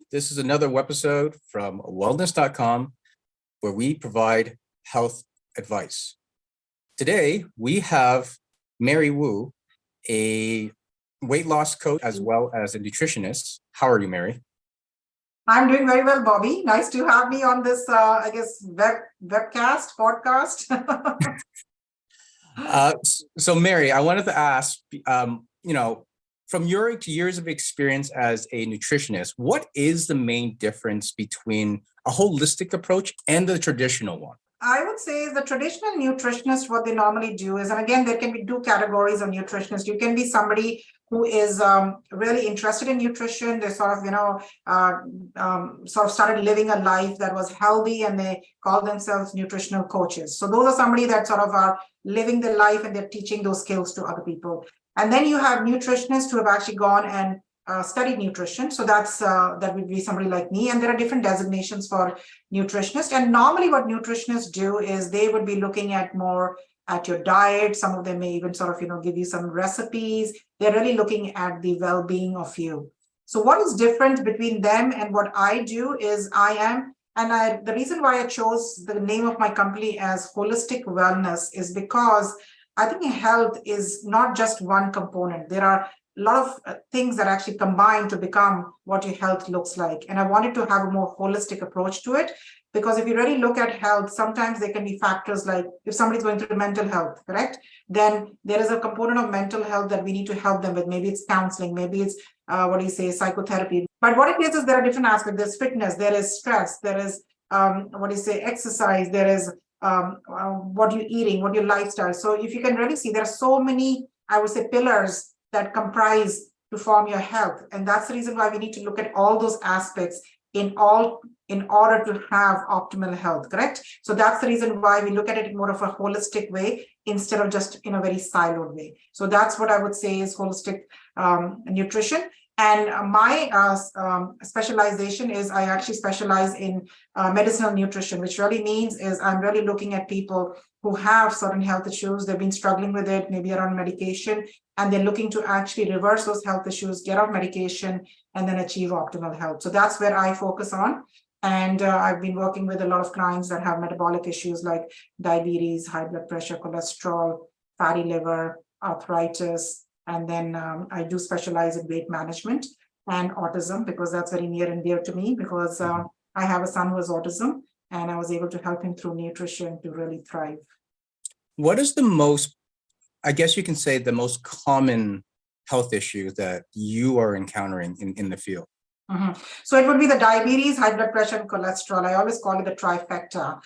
This is another episode from wellness.com where we provide health advice. Today, we have Mary Wu, a weight loss coach as well as a nutritionist. How are you, Mary? I'm doing very well, Bobby. Nice to have me on this, webcast, podcast. So Mary, I wanted to ask, from your years of experience as a nutritionist, what is the main difference between a holistic approach and the traditional one? I would say the traditional nutritionist, what they normally do is, and again, there can be two categories of nutritionist. You can be somebody who is really interested in nutrition. They sort of started living a life that was healthy, and they call themselves nutritional coaches. So those are somebody that sort of are living their life and they're teaching those skills to other people. And then you have nutritionists who have actually gone and studied nutrition. So that would be somebody like me. And there are different designations for nutritionists. And normally what nutritionists do is they would be looking at more at your diet. Some of them may even sort of, give you some recipes. They're really looking at the well-being of you. So what is different between them and what I do is the reason why I chose the name of my company as Holistic Wellness is because I think health is not just one component. There are a lot of things that actually combine to become what your health looks like. And I wanted to have a more holistic approach to it, because if you really look at health, sometimes there can be factors like if somebody's going through mental health, correct? Then there is a component of mental health that we need to help them with. Maybe it's counseling, maybe it's psychotherapy. But what it is there are different aspects. There's fitness, there is stress, there is exercise, there is what you're eating, what your lifestyle. So if you can really see, there are so many, I would say, pillars that comprise to form your health. And that's the reason why we need to look at all those aspects in order to have optimal health, correct? So that's the reason why we look at it in more of a holistic way instead of just in a very siloed way. So that's what I would say is holistic nutrition. And my specialization is I actually specialize in medicinal nutrition, which really means is I'm really looking at people who have certain health issues. They've been struggling with it, maybe around medication, and they're looking to actually reverse those health issues, get off medication, and then achieve optimal health. So that's where I focus on. And I've been working with a lot of clients that have metabolic issues like diabetes, high blood pressure, cholesterol, fatty liver, arthritis. And then I do specialize in weight management and autism, because that's very near and dear to me, because I have a son who has autism, and I was able to help him through nutrition to really thrive. What is the most, I guess you can say, the most common health issue that you are encountering in the field? So it would be the diabetes, high blood pressure, and cholesterol. I always call it the trifecta.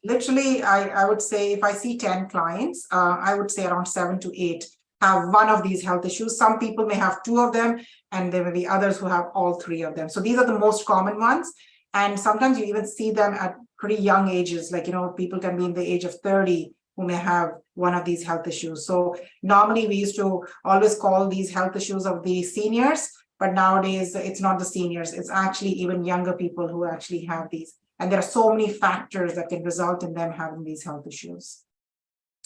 Literally, I would say if I see 10 clients, I would say around 7 to 8 have one of these health issues. Some people may have 2 of them, and there may be others who have all 3 of them. So these are the most common ones. And sometimes you even see them at pretty young ages, like, people can be in the age of 30 who may have one of these health issues. So normally we used to always call these health issues of the seniors, but nowadays it's not the seniors, it's actually even younger people who actually have these. And there are so many factors that can result in them having these health issues.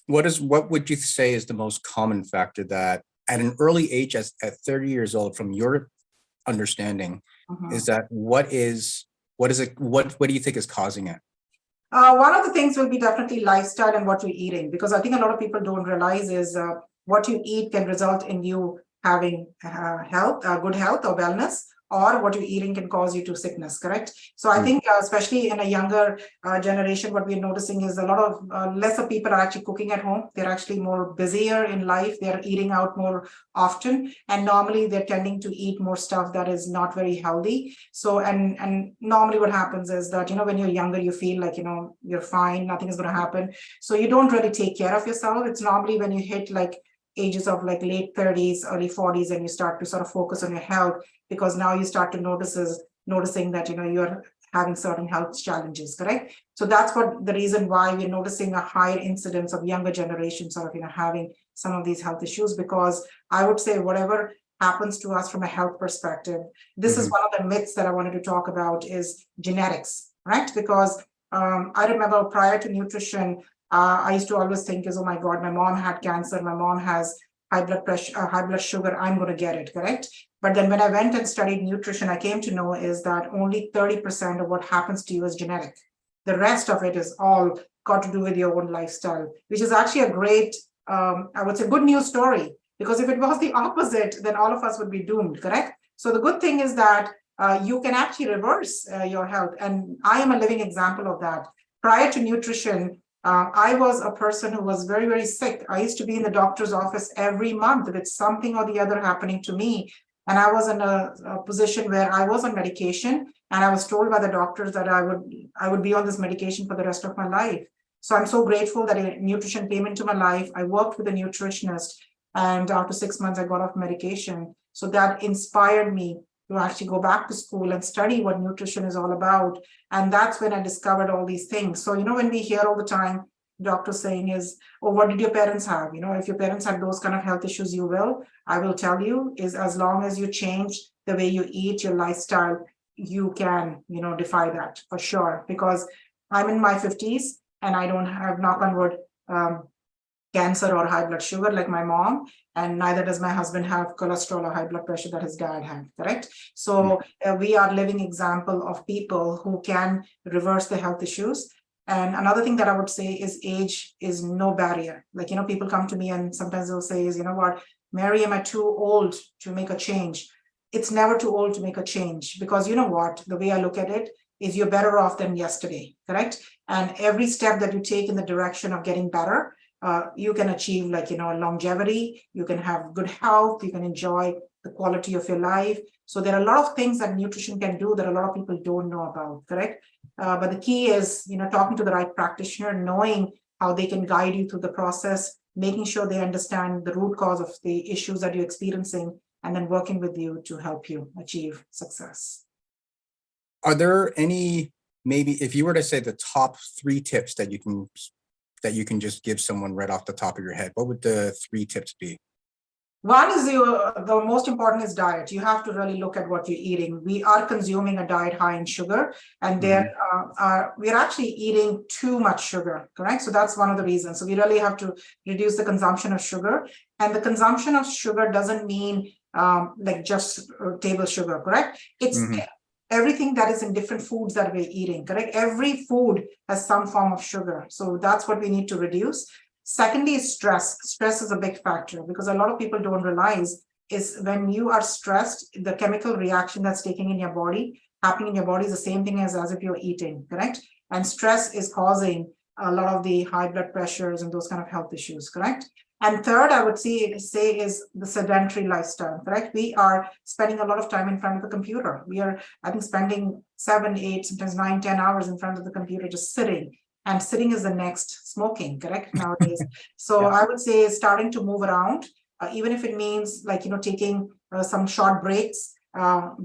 What would you say is the most common factor that at an early age, at 30 years old, from your understanding, is that what do you think is causing it? One of the things will be definitely lifestyle and what you're eating, because I think a lot of people don't realize is what you eat can result in you having good health or wellness, or what you're eating can cause you to sickness, correct? So I think especially in a younger generation, what we're noticing is a lot of lesser people are actually cooking at home. They're actually more busier in life. They're eating out more often. And normally they're tending to eat more stuff that is not very healthy. So, and normally what happens is that, when you're younger, you feel like, you're fine, nothing is going to happen. So you don't really take care of yourself. It's normally when you hit like ages of like late 30s, early 40s, and you start to sort of focus on your health, because now you start to noticing that you're having certain health challenges, correct? So that's what the reason why we're noticing a higher incidence of younger generations sort of having some of these health issues, because I would say whatever happens to us from a health perspective, this is one of the myths that I wanted to talk about is genetics, right? Because I remember prior to nutrition, I used to always think is, oh my God, my mom had cancer, my mom has high blood pressure, high blood sugar, I'm going to get it, correct? But then when I went and studied nutrition, I came to know is that only 30% of what happens to you is genetic. The rest of it is all got to do with your own lifestyle, which is actually a great, I would say, good news story. Because if it was the opposite, then all of us would be doomed, correct? So the good thing is that you can actually reverse your health. And I am a living example of that. Prior to nutrition, I was a person who was very, very sick. I used to be in the doctor's office every month with something or the other happening to me. And I was in a position where I was on medication, and I was told by the doctors that I would be on this medication for the rest of my life. So I'm so grateful that nutrition came into my life. I worked with a nutritionist, and after 6 months, I got off medication. So that inspired me to actually go back to school and study what nutrition is all about. And that's when I discovered all these things. So, when we hear all the time, doctors saying is, oh, what did your parents have? If your parents had those kind of health issues, you will. I will tell you is as long as you change the way you eat, your lifestyle, you can, defy that for sure. Because I'm in my 50s and I don't have, knock on wood, cancer or high blood sugar like my mom, and neither does my husband have cholesterol or high blood pressure that his dad had, correct? So we are living example of people who can reverse the health issues. And another thing that I would say is age is no barrier. Like, people come to me and sometimes they'll say is, what, Mary, am I too old to make a change? It's never too old to make a change, because what, the way I look at it is you're better off than yesterday, correct? And every step that you take in the direction of getting better, you can achieve longevity, you can have good health, you can enjoy the quality of your life. So there are a lot of things that nutrition can do that a lot of people don't know about, correct? But the key is, talking to the right practitioner, knowing how they can guide you through the process, making sure they understand the root cause of the issues that you're experiencing, and then working with you to help you achieve success. Are there any, maybe if you were to say the top 3 tips that you can just give someone right off the top of your head, what would the 3 tips be? One is the most important is diet. You have to really look at what you're eating. We are consuming a diet high in sugar, and we're actually eating too much sugar, correct? So that's one of the reasons. So we really have to reduce the consumption of sugar. And the consumption of sugar doesn't mean like just table sugar, correct? It's everything that is in different foods that we're eating, correct? Every food has some form of sugar. So that's what we need to reduce. Secondly is stress. Stress is a big factor, because a lot of people don't realize is when you are stressed, the chemical reaction that's happening in your body is the same thing as if you're eating, correct? And stress is causing a lot of the high blood pressures and those kind of health issues, correct? And third, I would say is the sedentary lifestyle, correct? We are spending a lot of time in front of the computer. We are, I think, spending 7, 8, sometimes 9, 10 hours in front of the computer just sitting. And sitting is the next smoking, correct, nowadays. So I would say starting to move around, even if it means taking some short breaks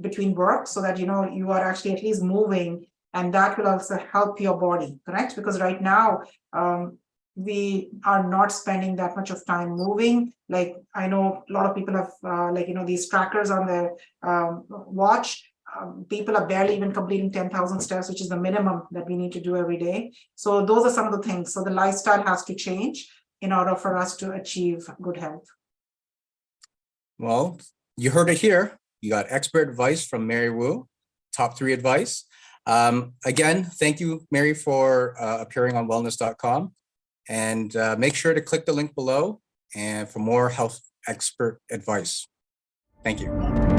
between work, so that you are actually at least moving, and that will also help your body, correct? Because right now we are not spending that much of time moving. Like, I know a lot of people have these trackers on their watch. People are barely even completing 10,000 steps, which is the minimum that we need to do every day. So those are some of the things. So the lifestyle has to change in order for us to achieve good health. Well, you heard it here. You got expert advice from Mary Wu, top 3 advice. Again, thank you, Mary, for appearing on wellness.com. And make sure to click the link below and for more health expert advice. Thank you.